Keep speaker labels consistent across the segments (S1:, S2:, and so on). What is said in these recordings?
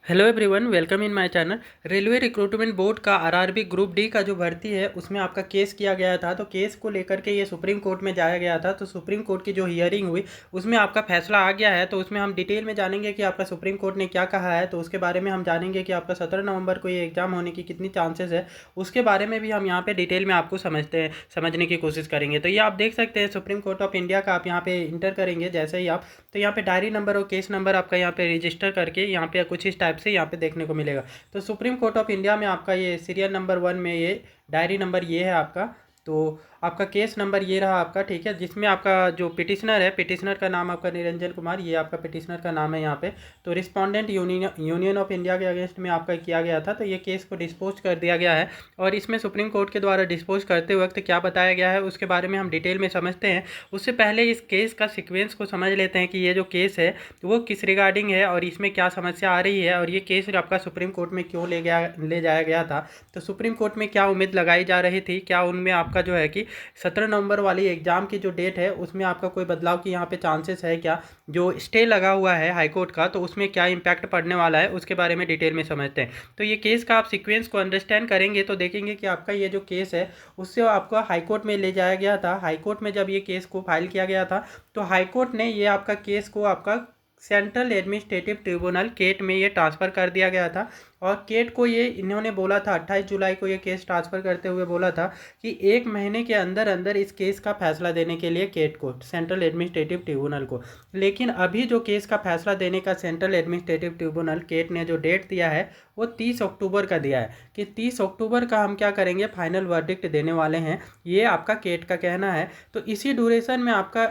S1: Hello everyone, welcome in my channel. Railway recruitment board का RRB group D का जो भर्ती है उसमें आपका केस किया गया था। तो केस को लेकर के ये सुप्रीम कोर्ट में जाया गया था। तो सुप्रीम कोर्ट की जो हियरिंग हुई उसमें आपका फैसला आ गया है। तो उसमें हम डिटेल में जानेंगे कि आपका सुप्रीम कोर्ट ने क्या कहा है। तो उसके बारे में हम जानेंगे कि आपका 17 नवंबर को ये एग्ज़ाम होने की कितनी चांसेस है, उसके बारे में भी हम यहाँ पे डिटेल में आपको समझने की कोशिश करेंगे। तो ये आप देख सकते हैं सुप्रीम कोर्ट ऑफ इंडिया का। आप यहाँ पे इंटर करेंगे जैसे ही आप, तो यहाँ पे डायरी नंबर और केस नंबर आपका यहाँ पे रजिस्टर करके यहाँ पे कुछ इस टाइप से यहाँ पे देखने को मिलेगा। तो सुप्रीम कोर्ट ऑफ इंडिया में आपका ये सीरियल नंबर 1 में ये डायरी नंबर ये है आपका। तो आपका केस नंबर ये रहा आपका, ठीक है, जिसमें आपका जो पिटिशनर है, पिटिशनर का नाम आपका निरंजन कुमार, ये आपका पिटिशनर का नाम है यहाँ पे। तो रिस्पोंडेंट यूनियन ऑफ इंडिया के अगेंस्ट में आपका किया गया था। तो ये केस को डिस्पोज कर दिया गया है। और इसमें सुप्रीम कोर्ट के द्वारा डिस्पोज करते वक्त क्या बताया गया है उसके बारे में हम डिटेल में समझते हैं। उससे पहले इस केस का सिक्वेंस को समझ लेते हैं कि ये जो केस है वो किस रिगार्डिंग है और इसमें क्या समस्या आ रही है और ये केस आपका सुप्रीम कोर्ट में क्यों ले जाया गया था। तो सुप्रीम कोर्ट में क्या उम्मीद लगाई जा रही थी, क्या उनमें आपका जो है कि 17 नवंबर वाली एग्ज़ाम की जो डेट है उसमें आपका कोई बदलाव की यहाँ पे चांसेस है क्या, जो स्टे लगा हुआ है हाईकोर्ट का, तो उसमें क्या इम्पैक्ट पड़ने वाला है उसके बारे में डिटेल में समझते हैं। तो ये केस का आप सीक्वेंस को अंडरस्टैंड करेंगे तो देखेंगे कि आपका ये जो केस है उससे आपको हाईकोर्ट में ले जाया गया था। हाईकोर्ट में जब ये केस को फाइल किया गया था तो हाईकोर्ट ने ये आपका केस को आपका सेंट्रल एडमिनिस्ट्रेटिव ट्रिब्यूनल केट में ये ट्रांसफ़र कर दिया गया था। और केट को ये इन्होंने बोला था 28 जुलाई को ये केस ट्रांसफ़र करते हुए बोला था कि 1 महीने के अंदर अंदर इस केस का फैसला देने के लिए केट को, सेंट्रल एडमिनिस्ट्रेटिव ट्रिब्यूनल को। लेकिन अभी जो केस का फैसला देने का सेंट्रल एडमिनिस्ट्रेटिव ट्रिब्यूनल केट ने जो डेट दिया है वो 30 अक्टूबर का दिया है कि 30 अक्टूबर का हम क्या करेंगे, फाइनल वर्डिक्ट देने वाले हैं, ये आपका केट का कहना है। तो इसी ड्यूरेशन में आपका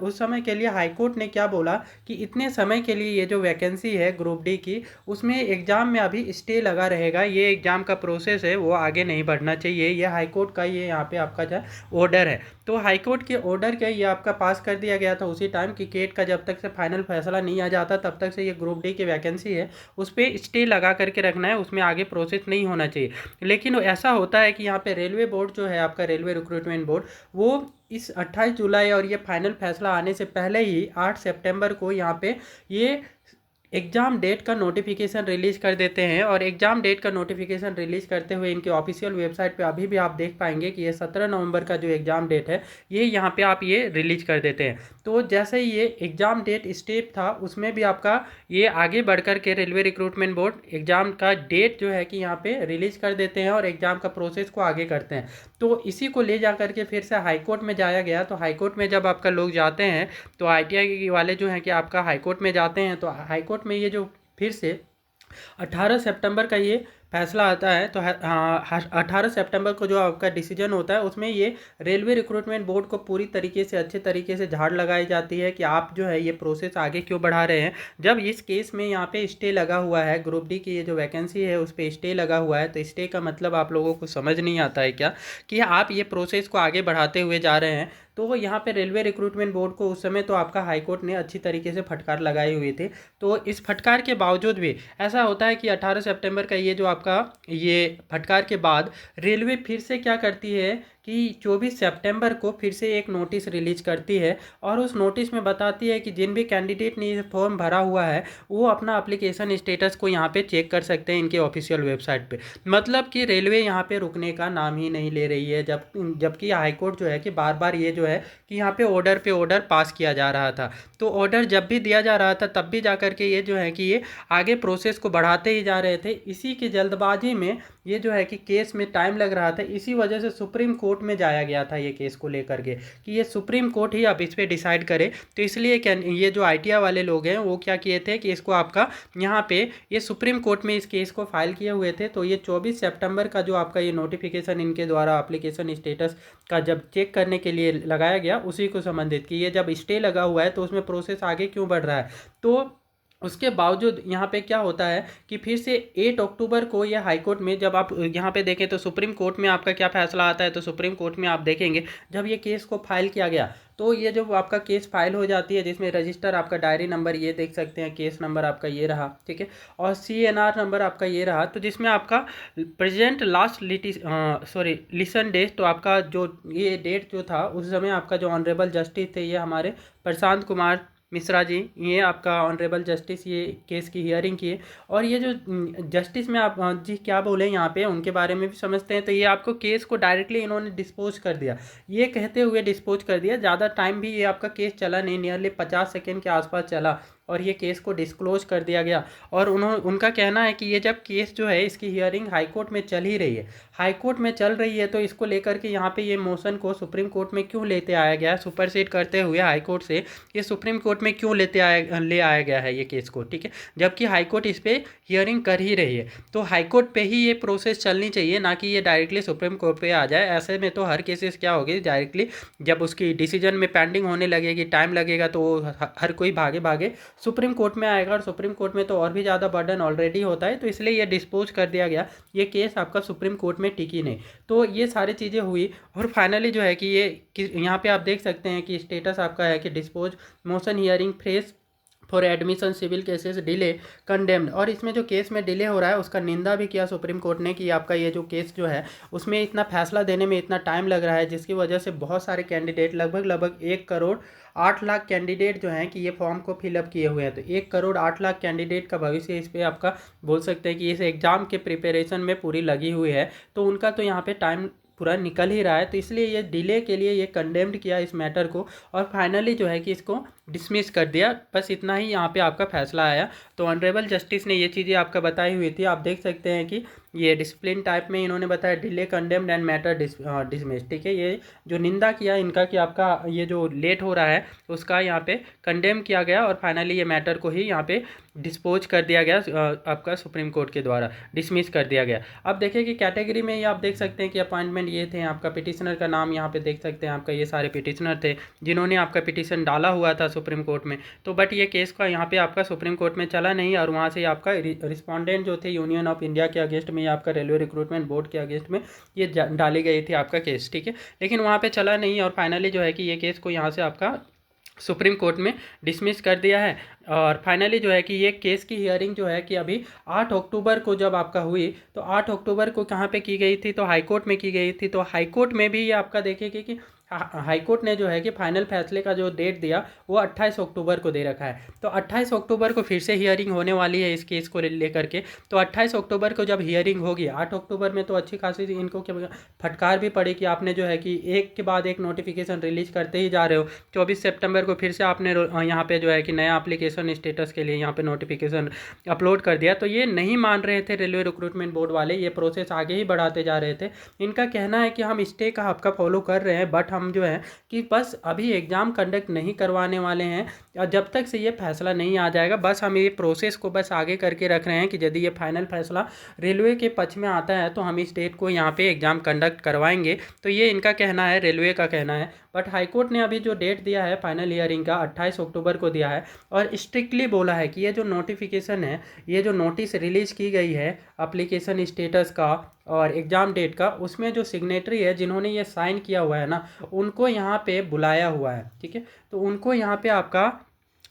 S1: उस समय के लिए हाईकोर्ट ने क्या बोला कि इतने समय के लिए ये जो वैकेंसी है ग्रुप डी की उसमें एग्ज़ाम में अभी स्टे लगा रहेगा, ये एग्ज़ाम का प्रोसेस है वो आगे नहीं बढ़ना चाहिए। ये हाईकोर्ट का ये यहाँ पे आपका जो ऑर्डर है। तो हाईकोर्ट के ऑर्डर के ये आपका पास कर दिया गया था उसी टाइम कि केट का जब तक से फाइनल फैसला नहीं आ जाता तब तक से ये ग्रुप डी की वैकेंसी है उस पर स्टे लगा करके रखना है, उसमें आगे प्रोसेस नहीं होना चाहिए। लेकिन ऐसा होता है कि यहाँ पे रेलवे बोर्ड जो है आपका रेलवे रिक्रूटमेंट बोर्ड, वो इस 28 जुलाई और ये फाइनल फैसला आने से पहले ही 8 सितंबर को यहाँ पे ये एग्ज़ाम डेट का नोटिफिकेशन रिलीज़ कर देते हैं। और एग्ज़ाम डेट का नोटिफिकेशन रिलीज़ करते हुए इनके ऑफिशियल वेबसाइट पे अभी भी आप देख पाएंगे कि ये 17 नवंबर का जो एग्ज़ाम डेट है ये यहाँ पे आप ये रिलीज कर देते हैं। तो जैसे ही ये एग्ज़ाम डेट स्टेप था उसमें भी आपका ये आगे बढ़कर के रेलवे रिक्रूटमेंट बोर्ड एग्ज़ाम का डेट जो है कि यहाँ पे रिलीज कर देते हैं और एग्ज़ाम का प्रोसेस को आगे करते हैं। तो इसी को ले जा करके फिर से हाईकोर्ट में जाया गया। तो हाईकोर्ट में जब आपका लोग जाते हैं तो ITI वाले जो हैं कि आपका हाईकोर्ट में जाते हैं तो हाईकोर्ट में ये जो फिर से 18 सितंबर का ये फैसला आता है। तो हाँ, 18 सितंबर को जो आपका डिसीजन होता है उसमें ये रेलवे रिक्रूटमेंट बोर्ड को पूरी तरीके से अच्छे तरीके से झाड़ लगाई जाती है कि आप जो है ये प्रोसेस आगे क्यों बढ़ा रहे हैं। जब इस केस में यहाँ पे स्टे लगा हुआ है, ग्रुप डी की ये जो वैकेंसी है उस पर स्टे लगा हुआ है, तो स्टे का मतलब आप लोगों को समझ नहीं आता है क्या कि आप ये प्रोसेस को आगे बढ़ाते हुए जा रहे हैं। तो यहाँ पे रेलवे रिक्रूटमेंट बोर्ड को उस समय तो आपका हाईकोर्ट ने अच्छी तरीके से फटकार लगाई हुई थी। तो इस फटकार के बावजूद भी ऐसा होता है कि 18 सितंबर का ये जो आपका ये फटकार के बाद रेलवे फिर से क्या करती है कि 24 सितंबर को फिर से एक नोटिस रिलीज करती है और उस नोटिस में बताती है कि जिन भी कैंडिडेट ने ये फॉर्म भरा हुआ है वो अपना एप्लीकेशन स्टेटस को यहाँ पे चेक कर सकते हैं इनके ऑफिशियल वेबसाइट पे। मतलब कि रेलवे यहाँ पे रुकने का नाम ही नहीं ले रही है। जबकि हाईकोर्ट जो है कि बार बार ये जो है कि यहाँ पे ऑर्डर पास किया जा रहा था। तो ऑर्डर जब भी दिया जा रहा था तब भी जा करके ये जो है कि ये आगे प्रोसेस को बढ़ाते ही जा रहे थे। इसी की जल्दबाजी में ये जो है कि केस में टाइम लग रहा था, इसी वजह से सुप्रीम कोर्ट में जाया गया था ये केस को लेकर के कि ये सुप्रीम कोर्ट ही अब इस पर डिसाइड करे। तो इसलिए क्या ये जो ITI वाले लोग हैं वो क्या किए थे कि इसको आपका यहाँ पे ये सुप्रीम कोर्ट में इस केस को फाइल किए हुए थे। तो ये 24 सितंबर का जो आपका ये नोटिफिकेशन इनके द्वारा एप्लीकेशन स्टेटस का जब चेक करने के लिए लगाया गया उसी को संबंधित कि ये जब स्टे लगा हुआ है तो उसमें प्रोसेस आगे क्यों बढ़ रहा है। तो उसके बावजूद यहाँ पे क्या होता है कि फिर से 8 अक्टूबर को ये हाईकोर्ट में जब आप यहाँ पे देखें तो सुप्रीम कोर्ट में आपका क्या फैसला आता है। तो सुप्रीम कोर्ट में आप देखेंगे जब ये केस को फाइल किया गया तो ये जब आपका केस फाइल हो जाती है जिसमें रजिस्टर आपका डायरी नंबर ये देख सकते हैं, केस नंबर आपका ये रहा, ठीक है, और CNR नंबर आपका ये रहा। तो जिसमें आपका प्रेजेंट लास्ट लिसन डेट, तो आपका जो ये डेट जो था उस समय आपका जो ऑनरेबल जस्टिस थे ये हमारे प्रशांत कुमार मिश्रा जी, ये आपका ऑनरेबल जस्टिस ये केस की हियरिंग किए। और ये जो जस्टिस में आप जी क्या बोले यहाँ पे उनके बारे में भी समझते हैं। तो ये आपको केस को डायरेक्टली इन्होंने डिस्पोज कर दिया, ये कहते हुए डिस्पोज कर दिया। ज़्यादा टाइम भी ये आपका केस चला नहीं, नियरली 50 सेकेंड के आसपास चला और ये केस को डिस्क्लोज कर दिया गया। और उनका कहना है कि ये जब केस जो है इसकी हियरिंग हाई कोर्ट में चल ही रही है, हाई कोर्ट में चल रही है, तो इसको लेकर के यहाँ पे ये मोशन को सुप्रीम कोर्ट में क्यों लेते आया गया, सुपरसीड करते हुए हाई कोर्ट से ये सुप्रीम कोर्ट में क्यों ले आया गया है ये केस को, ठीक है, जबकि हाई कोर्ट इस पर हियरिंग कर ही रही है। तो हाई कोर्ट पे ही ये प्रोसेस चलनी चाहिए, ना कि ये डायरेक्टली सुप्रीम कोर्ट पे आ जाए। ऐसे में तो हर केसेस क्या होगी, डायरेक्टली जब उसकी डिसीजन में पेंडिंग होने लगेगी, टाइम लगेगा, तो हर कोई भागे भागे सुप्रीम कोर्ट में आएगा, और सुप्रीम कोर्ट में तो और भी ज़्यादा बर्डन ऑलरेडी होता है। तो इसलिए ये डिस्पोज कर दिया गया, ये केस आपका सुप्रीम कोर्ट में टिकी नहीं। तो ये सारी चीज़ें हुई और फाइनली जो है कि ये यहाँ पे आप देख सकते हैं कि स्टेटस आपका है कि dispose motion hearing fresh for admission civil cases delay condemned. और इसमें जो केस में डिले हो रहा है उसका निंदा भी किया सुप्रीम कोर्ट ने कि आपका ये जो केस जो है उसमें इतना फैसला देने में इतना टाइम लग रहा है, जिसकी वजह से बहुत सारे कैंडिडेट लगभग 1 करोड़ 8 लाख कैंडिडेट जो हैं कि ये फॉर्म को फिलअप किए हुए हैं। तो 1 करोड़ 8 लाख कैंडिडेट का भविष्य इस पर आपका बोल सकते हैं कि इस एग्ज़ाम के प्रिपरेशन में पूरी लगी हुई है। तो उनका तो यहाँ पे टाइम पूरा निकल ही रहा है। तो इसलिए ये डिले के लिए ये कंडेम्ड किया इस मैटर को, और फाइनली जो है कि इसको डिसमिस कर दिया। बस इतना ही यहाँ पे आपका फैसला आया। तो ऑनरेबल जस्टिस ने ये चीज़ें आपका बताई हुई थी, आप देख सकते हैं कि ये डिसिप्लिन टाइप में इन्होंने बताया delay condemned and matter dismiss, ठीक है। ये जो निंदा किया इनका कि आपका ये जो लेट हो रहा है उसका यहाँ पे कंडेम किया गया, और फाइनली ये मैटर को ही यहाँ पे डिस्पोज कर दिया गया, आपका सुप्रीम कोर्ट के द्वारा डिसमिस कर दिया गया। अब देखिए कि कैटेगरी में ये आप देख सकते हैं कि अपॉइंटमेंट ये थे, आपका पिटिशनर का नाम यहाँ पे देख सकते हैं, आपका ये सारे पिटिशनर थे जिन्होंने आपका पिटिशन डाला हुआ था सुप्रीम कोर्ट में। तो बट ये केस का यहाँ पे आपका सुप्रीम कोर्ट में चला नहीं, और वहाँ से आपका रिस्पॉन्डेंट जो थे यूनियन ऑफ इंडिया के अगेंस्ट में, आपका रेलवे रिक्रूटमेंट बोर्ड के अगेंस्ट में ये डाली गई थी आपका केस, ठीक है। लेकिन वहाँ पे चला नहीं, और फाइनली जो है कि ये केस को यहाँ से आपका सुप्रीम कोर्ट में डिसमिस कर दिया है। और फाइनली जो है कि ये केस की हियरिंग जो है कि अभी 8 अक्टूबर को जब आपका हुई, तो 8 अक्टूबर को कहाँ पे की गई थी, तो हाई कोर्ट में की गई थी। तो हाई कोर्ट में भी ये आपका देखिए कि हाई कोर्ट ने जो है कि फाइनल फैसले का जो डेट दिया वो 28 अक्टूबर को दे रखा है। तो 28 अक्टूबर को फिर से हियरिंग होने वाली है इस केस को लेकर के। तो 28 अक्टूबर को जब हियरिंग होगी, 8 अक्टूबर में तो अच्छी खासी इनको क्या फटकार भी पड़ी कि आपने जो है कि एक के बाद एक नोटिफिकेशन रिलीज करते ही जा रहे हो। 24 सितंबर को फिर से आपने यहाँ पे जो है कि नया एप्लीकेशन स्टेटस के लिए यहाँ पे नोटिफिकेशन अपलोड कर दिया। तो ये नहीं मान रहे थे रेलवे रिक्रूटमेंट बोर्ड वाले, ये प्रोसेस आगे ही बढ़ाते जा रहे थे। इनका कहना है कि हम स्टे का आपका फॉलो कर रहे हैं, बट हम जो है कि बस अभी एग्ज़ाम कंडक्ट नहीं करवाने वाले हैं, और जब तक से ये फैसला नहीं आ जाएगा बस हम ये प्रोसेस को बस आगे करके रख रहे हैं कि यदि ये फाइनल फैसला रेलवे के पक्ष में आता है तो हम इस डेट को यहाँ पे एग्ज़ाम कंडक्ट करवाएंगे। तो ये इनका कहना है, रेलवे का कहना है। बट हाईकोर्ट ने अभी जो डेट दिया है फाइनल हियरिंग का 28 अक्टूबर को दिया है, और स्ट्रिक्टली बोला है कि ये जो नोटिफिकेशन है, ये जो नोटिस रिलीज़ की गई है एप्लीकेशन स्टेटस का और एग्ज़ाम डेट का, उसमें जो सिग्नेटरी है जिन्होंने ये साइन किया हुआ है ना, उनको यहाँ पे बुलाया हुआ है, ठीक है। तो उनको यहाँ पे आपका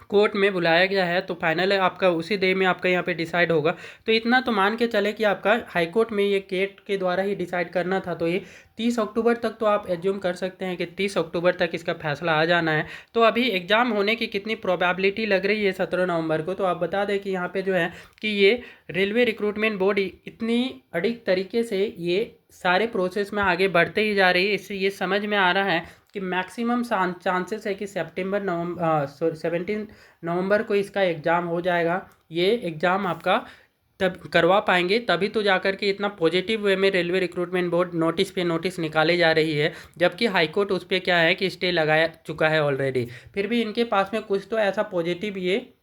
S1: कोर्ट में बुलाया गया है। तो फाइनल है आपका उसी डे में आपका यहाँ पे डिसाइड होगा। तो इतना तो मान के चले कि आपका हाई कोर्ट में ये केट के द्वारा ही डिसाइड करना था। तो ये 30 अक्टूबर तक तो आप एज्यूम कर सकते हैं कि 30 अक्टूबर तक इसका फैसला आ जाना है। तो अभी एग्ज़ाम होने की कितनी प्रोबेबिलिटी लग रही है 17 नवंबर को, तो आप बता दें कि यहाँ पे जो है कि ये रेलवे रिक्रूटमेंट बोर्ड इतनी अड़िग तरीके से ये सारे प्रोसेस में आगे बढ़ते ही जा रही है। इससे ये समझ में आ रहा है कि मैक्सिमम चांसेस है कि 17 नवंबर को इसका एग्ज़ाम हो जाएगा। ये एग्ज़ाम आपका तब करवा पाएंगे, तभी तो जाकर के इतना पॉजिटिव वे में रेलवे रिक्रूटमेंट बोर्ड नोटिस पे नोटिस निकाले जा रही है, जबकि हाईकोर्ट उस पर क्या है कि स्टे लगाया चुका है ऑलरेडी। फिर भी इनके पास में कुछ तो ऐसा पॉजिटिव ये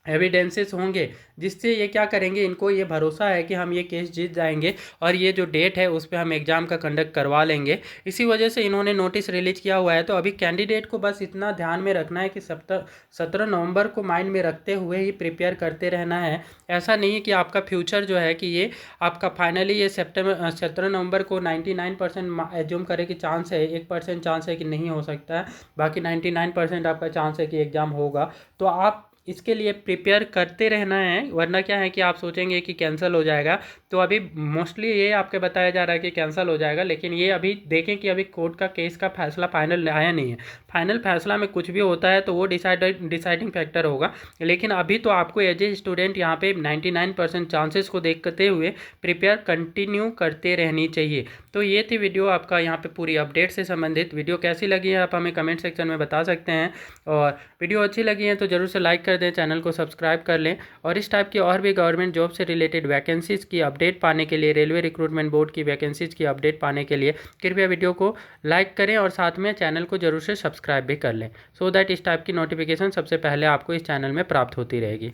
S1: एविडेंसेस होंगे जिससे ये क्या करेंगे, इनको ये भरोसा है कि हम ये केस जीत जाएंगे और ये जो डेट है उस पर हम एग्ज़ाम का कंडक्ट करवा लेंगे। इसी वजह से इन्होंने नोटिस रिलीज किया हुआ है। तो अभी कैंडिडेट को बस इतना ध्यान में रखना है कि 17 नवंबर को माइंड में रखते हुए ही प्रिपेयर करते रहना है। ऐसा नहीं है कि आपका फ्यूचर जो है कि ये आपका फाइनली ये 17 नवंबर को 99% एज्यूम करे कि चांस है, 1% चांस है कि नहीं हो सकता है, बाकी 99% आपका चांस है कि एग्ज़ाम होगा। तो आप इसके लिए प्रिपेयर करते रहना है, वरना क्या है कि आप सोचेंगे कि कैंसिल हो जाएगा। तो अभी मोस्टली ये आपके बताया जा रहा है कि कैंसिल हो जाएगा, लेकिन ये अभी देखें कि अभी कोर्ट का केस का फैसला फाइनल आया नहीं है। फाइनल फैसला में कुछ भी होता है तो वो डिसाइडिंग फैक्टर होगा, लेकिन अभी तो आपको एज ए स्टूडेंट यहाँ पे 99% चांसेस को देखते हुए प्रिपेयर कंटिन्यू करते रहनी चाहिए। तो ये थी वीडियो आपका यहाँ पे पूरी अपडेट से संबंधित। वीडियो कैसी लगी है आप हमें कमेंट सेक्शन में बता सकते हैं, और वीडियो अच्छी लगी है तो ज़रूर से लाइक कर दें, चैनल को सब्सक्राइब कर लें। और इस टाइप की और भी गवर्नमेंट जॉब से रिलेटेड वैकेंसीज़ की अपडेट पाने के लिए, रेलवे रिक्रूटमेंट बोर्ड की वैकेंसीज़ की अपडेट पाने के लिए कृपया वीडियो को लाइक करें और साथ में चैनल को जरूर से सब्सक्राइब भी कर लें, सो दैट इस टाइप की नोटिफिकेशन सबसे पहले आपको इस चैनल में प्राप्त होती रहेगी।